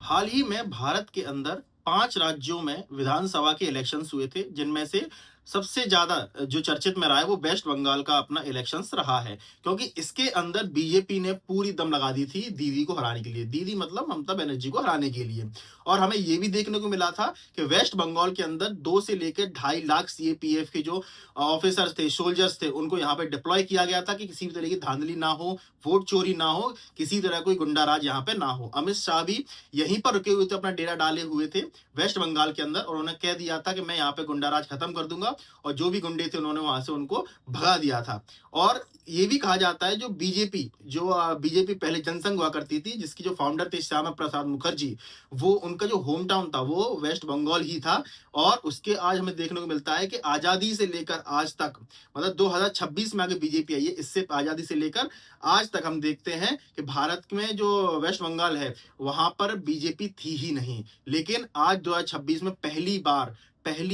हाल ही में भारत के अंदर 5 राज्यों में विधानसभा के इलेक्शंस हुए थे, जिनमें से सबसे ज़्यादा जो चर्चित में रहा है, वो वेस्ट बंगाल का अपना इलेक्शंस रहा है। क्योंकि इसके अंदर बीजेपी ने पूरी दम लगा दी थी दीदी को हराने के लिए। दीदी मतलब ममता बनर्जी को हराने के लिए। और हमें ये भी देखने को मिला था कि वेस्ट बंगाल के अंदर 2 से लेकर ढाई लाख सीएपीएफ के जो ऑफिसर्स थे, सोल्जर्स थे, उनको यहाँ पे डिप्लॉय किया गया था कि किसी भी तरह की धांधली ना हो, वोट चोरी ना हो, किसी तरह कोई गुंडाराज यहाँ पे ना हो। अमित शाह भी यहीं पर रुके हुए थे, अपना डेरा डाले हुए थे वेस्ट बंगाल के अंदर, और उन्होंने कह दिया था कि मैं यहाँ पे गुंडाराज खत्म कर दूंगा, और जो भी गुंडे थे उन्होंने वहां से उनको भगा दिया था। और ये भी कहा जाता है, बीजेपी पहले जनसंघ हुआ करती थी, जिसकी जो फाउंडर थे श्यामा प्रसाद मुखर्जी, वो उनका जो होम टाउन था वो वेस्ट बंगाल ही था। और उसके आज हमें देखने को मिलता है कि आजादी से लेकर आज तक, मतलब 2026 में आगे बीजेपी आई है, इससे आजादी से लेकर आज तक हम देखते हैं कि भारत में जो वेस्ट बंगाल है, वहां पर बीजेपी थी ही नहीं। लेकिन आज 2026 में पहली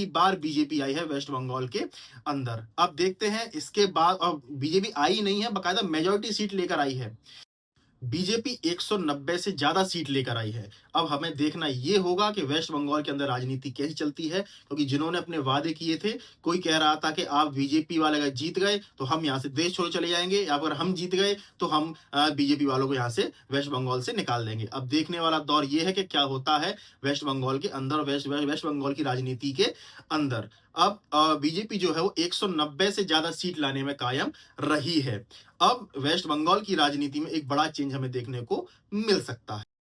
बार बीजेपी आई है वेस्ट बंगाल के अंदर। अब देखते हैं इसके बाद, अब बीजेपी आई नहीं है, बकायदा मेजोरिटी सीट लेकर आई है। बीजेपी 190 से ज्यादा सीट लेकर आई है। अब हमें देखना ये होगा कि वेस्ट बंगाल के अंदर राजनीति कैसी चलती है, क्योंकि जिन्होंने अपने वादे किए थे, कोई कह रहा था कि आप बीजेपी वाले अगर जीत गए तो हम यहाँ से देश छोड़ चले जाएंगे, या अगर हम जीत गए तो हम बीजेपी वालों को यहाँ से वेस्ट बंगाल से निकाल देंगे। अब देखने वाला दौर ये है कि क्या होता है वेस्ट बंगाल के अंदर, वेस्ट बंगाल की राजनीति के अंदर। अब बीजेपी जो है वो 190 से ज्यादा सीट लाने में कायम रही है। अब वेस्ट बंगाल की राजनीति में एक बड़ा चेंज हमें देखने को मिल सकता है।